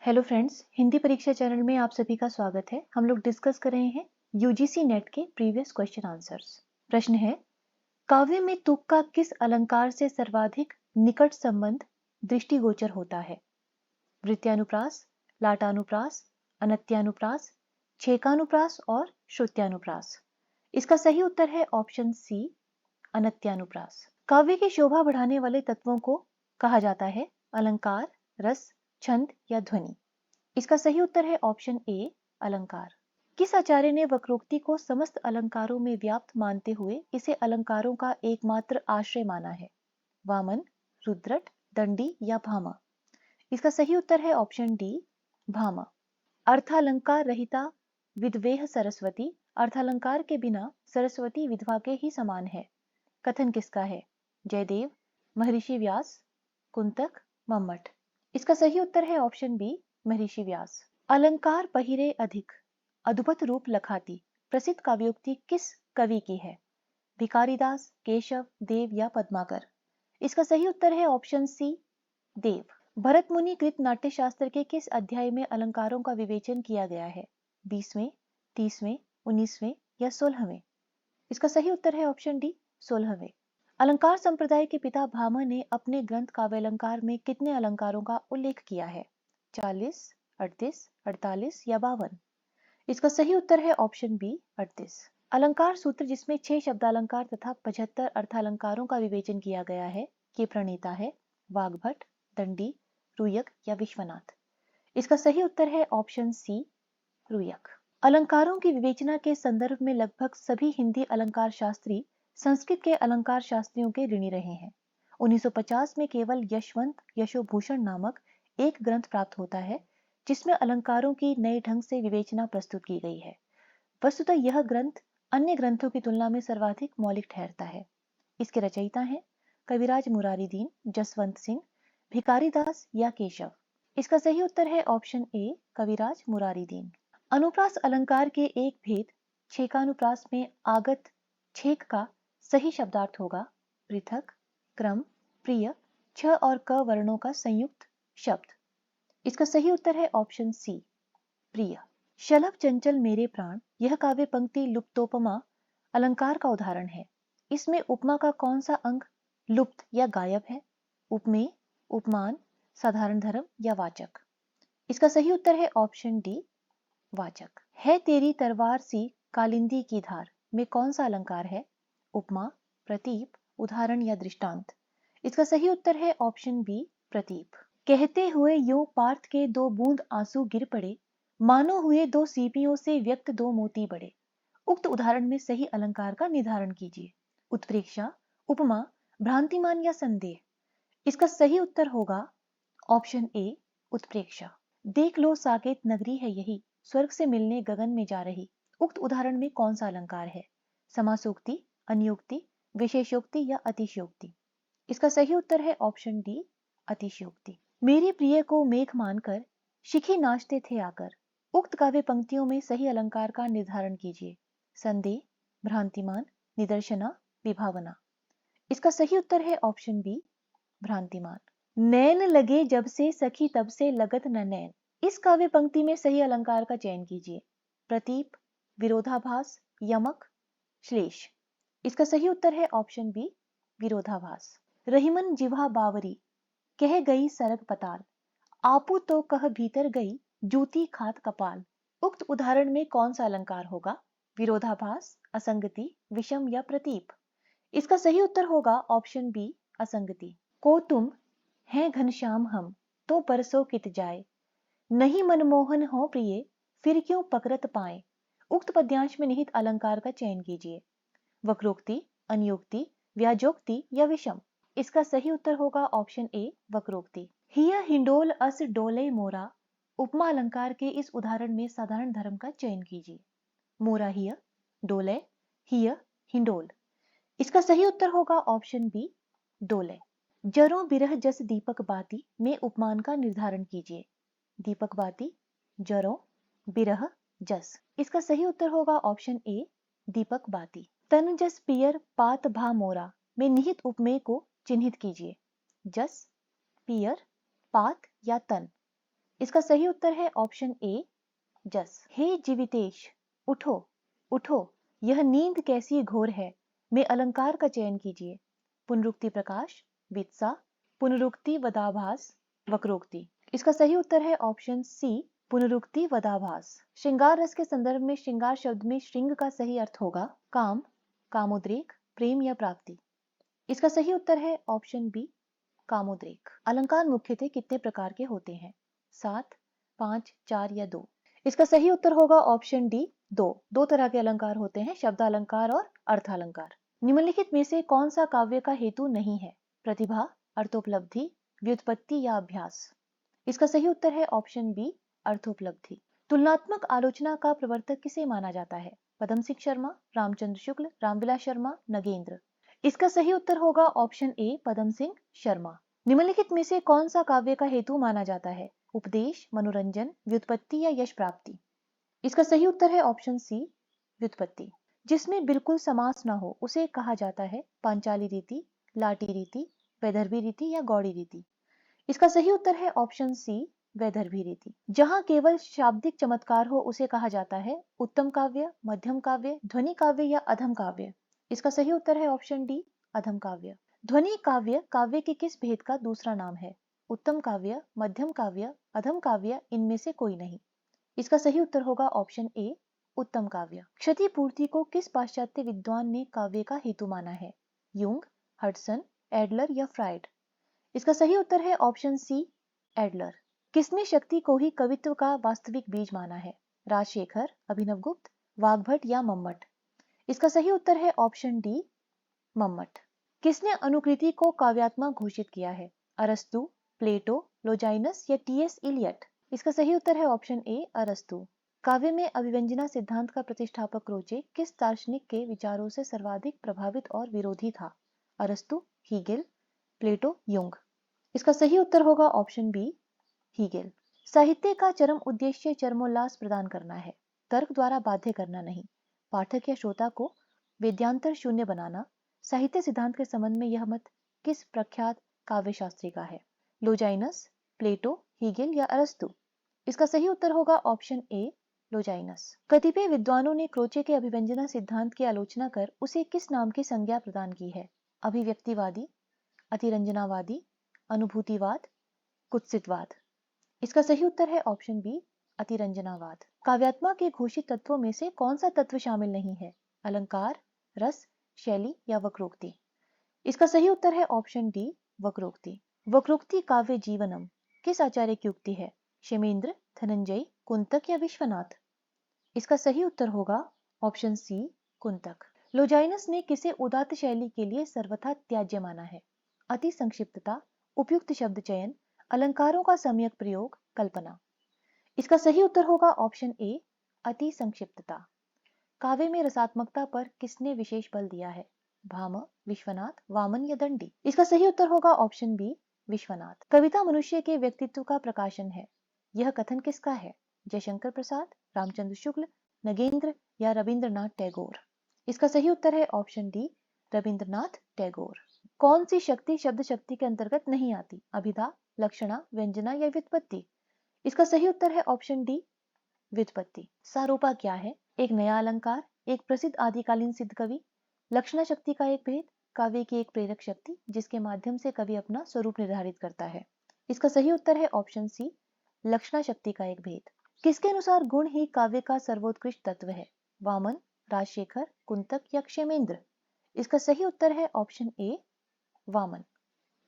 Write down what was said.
Hello friends, Hindi परीक्षा channel में आप सभी का स्वागत है। हम लोग डिस्कस कर रहे हैं यूजीसी नेट के प्रीवियस क्वेश्चन आंसर्स। प्रश्न है, काव्य में तुक का किस अलंकार से सर्वाधिक निकट संबंध दृष्टिगोचर होता है? वृत्यानुप्रास, लाटानुप्रास, अनत्यानुप्रास, छेकानुप्रास और श्रुत्यानुप्रास। इसका सही उत्तर है ऑप्शन सी, अनत्यानुप्रास। काव्य की शोभा बढ़ाने वाले तत्वों को कहा जाता है अलंकार, रस, छंद या ध्वनि। इसका सही उत्तर है ऑप्शन ए, अलंकार। किस आचार्य ने वक्रोक्ति को समस्त अलंकारों में व्याप्त मानते हुए इसे अलंकारों का एकमात्र आश्रय माना है? वामन, रुद्रट, दंडी या भामा? इसका सही उत्तर है ऑप्शन डी, भामा। अर्थालंकार रहिता विद्वेह सरस्वती, अर्थालंकार के बिना सरस्वती विधवा के ही समान है। कथन किसका है? जयदेव, महर्षि व्यास, कुंतक, मम्मट? इसका सही उत्तर है ऑप्शन बी, महर्षि व्यास। अलंकार पहिरे अधिक अद्भुत रूप लखाती प्रसिद्ध काव्योक्ति किस कवि की है? भिकारीदास, केशव, देव या पद्माकर? इसका सही उत्तर है ऑप्शन सी, देव। भरत मुनि कृत नाट्य शास्त्र के किस अध्याय में अलंकारों का विवेचन किया गया है? 20वें, 30वें, 19वें या 16वें? इसका सही उत्तर है ऑप्शन डी, 16वें। अलंकार संप्रदाय के पिता भामा ने अपने ग्रंथ काव्यालंकार में कितने अलंकारों का उल्लेख किया है? 40, 38, 48 या 52? इसका सही उत्तर है ऑप्शन बी, 38। अलंकार सूत्र जिसमें 6 शब्दालंकार तथा 75 अर्थालंकारों का विवेचन किया गया है, के प्रणेता है वाग्भट, दंडी, रुयक या विश्वनाथ? इसका सही उत्तर है ऑप्शन सी, रुयक। अलंकारों की विवेचना के संदर्भ में लगभग सभी हिंदी अलंकार शास्त्री संस्कृत के अलंकार शास्त्रियों के ऋणी रहे हैं। 1950 में केवल यशवंत यशोभूषण नामक एक ग्रंथ प्राप्त होता है जिसमें अलंकारों की नए ढंग से विवेचना प्रस्तुत की गई है। वस्तुतः यह ग्रंथ अन्य ग्रंथों की तुलना में सर्वाधिक मौलिक ठहरता है। इसके रचयिता हैं कविराज मुरारी दीन, जसवंत सिंह, भिकारीदास या केशव? इसका सही उत्तर है ऑप्शन ए, कविराज मुरारी दीन। अनुप्रास अलंकार के एक भेद छेकानुप्रास में आगत छेक का सही शब्दार्थ होगा पृथक, क्रम, प्रिय, छ और क वर्णों का संयुक्त शब्द। इसका सही उत्तर है ऑप्शन सी, प्रिय। शलभ चंचल मेरे प्राण, यह काव्य पंक्ति लुप्तोपमा अलंकार का उदाहरण है। इसमें उपमा का कौन सा अंग लुप्त या गायब है? उपमेय, उपमान, साधारण धर्म या वाचक? इसका सही उत्तर है ऑप्शन डी, वाचक। है तेरी तलवार सी कालिंदी की धार में कौन सा अलंकार है? उपमा, प्रतीप, उदाहरण या दृष्टांत? इसका सही उत्तर है ऑप्शन बी, प्रतीप। कहते हुए यूं पार्थ के 2 बूंद आंसू गिर पड़े, मानो हुए 2 सीपियों से व्यक्त 2 मोती बड़े। उक्त उदाहरण में सही अलंकार का निर्धारण कीजिए। उत्प्रेक्षा, उपमा, भ्रांतिमान या संदेह? इसका सही उत्तर होगा ऑप्शन ए, उत्प्रेक्षा। देख लो साकेत नगरी है यही, स्वर्ग से मिलने गगन में जा रही। उक्त उदाहरण में कौन सा अलंकार है? समासोक्ति, अन्योक्ति, विशेषोक्ति या अतिशयोक्ति? इसका सही उत्तर है ऑप्शन डी, अतिशयोक्ति। मेरे प्रिय को मेघ मानकर शिखी नाचते थे आकर। उक्त काव्य पंक्तियों में सही अलंकार का निर्धारण कीजिए। संदेह, भ्रांतिमान, निदर्शना, विभावना? इसका सही उत्तर है ऑप्शन बी, भ्रांतिमान। नैन लगे जब से सखी तब से लगत न नैन, इस काव्य पंक्ति में सही अलंकार का चयन कीजिए। प्रतीप, विरोधाभास, यमक, श्लेष? इसका सही उत्तर है ऑप्शन बी, विरोधाभास। रहीमन जिह्वा बावरी, कह गई सरग पताल, आपू तो कह भीतर गई, जूती खात कपाल। उक्त उदाहरण में कौन सा अलंकार होगा? विरोधाभास, असंगति, विषम या प्रतीप? इसका सही उत्तर होगा ऑप्शन बी, असंगति। को तुम हैं घनश्याम हम, तो परसों कित जाए, नहीं मनमोहन हो प्रिय, फिर क्यों पकड़त पाए? उक्त पद्यांश में निहित अलंकार का चयन कीजिए। वक्रोक्ति, अन्योक्ति, व्याजोक्ति या विषम? इसका सही उत्तर होगा ऑप्शन ए, वक्रोक्ति। हिया हिंडोल अस डोले मोरा, उपमा अलंकार के इस उदाहरण में साधारण धर्म का चयन कीजिए। मोरा हिय, डोले, हिय, हिंडोल? इसका सही उत्तर होगा ऑप्शन बी, डोले। जरों बिरह जस दीपक बाती में उपमान का निर्धारण कीजिए। दीपक बाती, जरों, बिरह, जस? इसका सही उत्तर होगा ऑप्शन ए, दीपक बाती। तन जस पियर पात भा मोरा में निहित उपमेय को चिन्हित कीजिए। जस, पियर, पात या तन? इसका सही उत्तर है ऑप्शन ए जस। हे जीवितेश, उठो उठो, यह नींद कैसी घोर है, में अलंकार का चयन कीजिए। पुनरुक्ति प्रकाश, वित्सा, पुनरुक्ति वदाभास, वक्रोक्ति। इसका सही उत्तर है ऑप्शन सी पुनरुक्ति वदाभास। श्रृंगार रस के संदर्भ में श्रृंगार शब्द में श्रृंग का सही अर्थ होगा काम, कामोद्रेक, प्रेम या प्राप्ति। इसका सही उत्तर है ऑप्शन बी कामोद्रेक। अलंकार मुख्यतः कितने प्रकार के होते हैं? 7, 5, 4 या 2। इसका सही उत्तर होगा ऑप्शन डी 2। 2 तरह के अलंकार होते हैं, शब्दालंकार और अर्थालंकार। निम्नलिखित में से कौन सा काव्य का हेतु नहीं है? प्रतिभा, अर्थोपलब्धि, व्युत्पत्ति या अभ्यास। इसका सही उत्तर है ऑप्शन बी अर्थोपलब्धि। तुलनात्मक आलोचना का प्रवर्तक किसे माना जाता है? पदम सिंह शर्मा, रामचंद्र शुक्ल, रामविलास शर्मा, नगेंद्र। इसका सही उत्तर होगा ऑप्शन ए पदम सिंह शर्मा। निम्नलिखित में से कौन सा काव्य का हेतु माना जाता है? उपदेश, मनोरंजन, व्युत्पत्ति या यश प्राप्ति। इसका सही उत्तर है ऑप्शन सी व्युत्पत्ति। जिसमें बिल्कुल समास न हो उसे कहा जाता है पांचाली रीति, लाटी रीति, वैदर्भी रीति या गौड़ी रीति। इसका सही उत्तर है ऑप्शन सी वैदर्भी रीति। जहां केवल शाब्दिक चमत्कार हो उसे कहा जाता है उत्तम काव्य, मध्यम काव्य, ध्वनि काव्य या अधम काव्य। इसका सही उत्तर है ऑप्शन डी अधम काव्य। ध्वनि काव्य काव्य के किस भेद का दूसरा नाम है? उत्तम काव्य, मध्यम काव्य, अधम काव्य, इनमें से कोई नहीं। इसका सही उत्तर होगा ऑप्शन ए उत्तम काव्य। क्षतिपूर्ति को किस पाश्चात्य विद्वान ने काव्य का हेतु माना है? यूंग, हडसन, एडलर या फ्राइड। इसका सही उत्तर है ऑप्शन सी एडलर। किसने शक्ति को ही कवित्व का वास्तविक बीज माना है? राजशेखर, अभिनवगुप्त, वाग्भट या मम्मट। इसका सही उत्तर है ऑप्शन डी मम्मट। किसने अनुकृति को काव्यात्मक घोषित किया है? अरस्तु, प्लेटो, लोजाइनस या टीएस इलियट। इसका सही उत्तर है ऑप्शन ए अरस्तु। काव्य में अभिव्यंजना सिद्धांत का प्रतिष्ठापक क्रोचे किस दार्शनिक के विचारों से सर्वाधिक प्रभावित और विरोधी था? अरस्तु, हीगेल, प्लेटो, युंग। इसका सही उत्तर होगा ऑप्शन बी हीगेल। साहित्य का चरम उद्देश्य चरमोल्लास प्रदान करना है, तर्क द्वारा बाध्य करना नहीं। पाठक या श्रोता को वेद्यांतर शून्य बनाना। साहित्य सिद्धांत के संबंध में यह मत किस प्रख्यात काव्यशास्त्री का है? लोजाइनस, प्लेटो, हीगेल या अरस्तु। इसका सही उत्तर होगा ऑप्शन ए लोजाइनस। कतिपय विद्वानों ने क्रोचे के अभिव्यंजना सिद्धांत की आलोचना कर उसे किस नाम की संज्ञा प्रदान की है? अभिव्यक्तिवादी, अतिरंजनावादी, अनुभूतिवाद, कुत्सितवाद। इसका सही उत्तर है ऑप्शन बी अतिरंजनावाद। काव्यात्मा के घोषित तत्वों में से कौन सा तत्व शामिल नहीं है? अलंकार, रस, शैली या वक्रोक्ति। इसका सही उत्तर है ऑप्शन डी वक्रोक्ति। वक्रोक्ति काव्य जीवनम किस आचार्य की उक्ति है? क्षेमेंद्र, धनंजय, कुंतक या विश्वनाथ। इसका सही उत्तर होगा ऑप्शन सी कुंतक। लोजाइनस ने किसे उदात्त शैली के लिए सर्वथा त्याज्य माना है? अति संक्षिप्तता, उपयुक्त शब्द चयन, अलंकारों का सम्यक प्रयोग, कल्पना। इसका सही उत्तर होगा ऑप्शन ए अति संक्षिप्तता। काव्य में रसात्मकता पर किसने विशेष बल दिया है? भाम, विश्वनाथ, वामन या दंडी। इसका सही उत्तर होगा ऑप्शन बी विश्वनाथ। कविता मनुष्य के व्यक्तित्व का प्रकाशन है, यह कथन किसका है? जयशंकर प्रसाद, रामचंद्र शुक्ल, नगेंद्र या रविंद्रनाथ टैगोर। इसका सही उत्तर है ऑप्शन डी रविंद्रनाथ टैगोर। कौन सी शक्ति शब्द शक्ति के अंतर्गत नहीं आती? अभिधा, लक्षणा, व्यंजना या व्युत्पत्ति। इसका सही उत्तर है ऑप्शन डी व्युत्पत्ति। सारोपा क्या है? एक नया अलंकार, एक प्रसिद्ध आदिकालीन सिद्ध कवि, लक्षणा शक्ति का एक भेद, काव्य की एक प्रेरक शक्ति जिसके माध्यम से कवि अपना स्वरूप निर्धारित करता है। इसका सही उत्तर है ऑप्शन सी लक्षणा शक्ति का एक भेद। किसके अनुसार गुण ही काव्य का सर्वोत्कृष्ट तत्व है? वामन, राजशेखर, कुंतक या क्षेमेंद्र। इसका सही उत्तर है ऑप्शन ए वामन।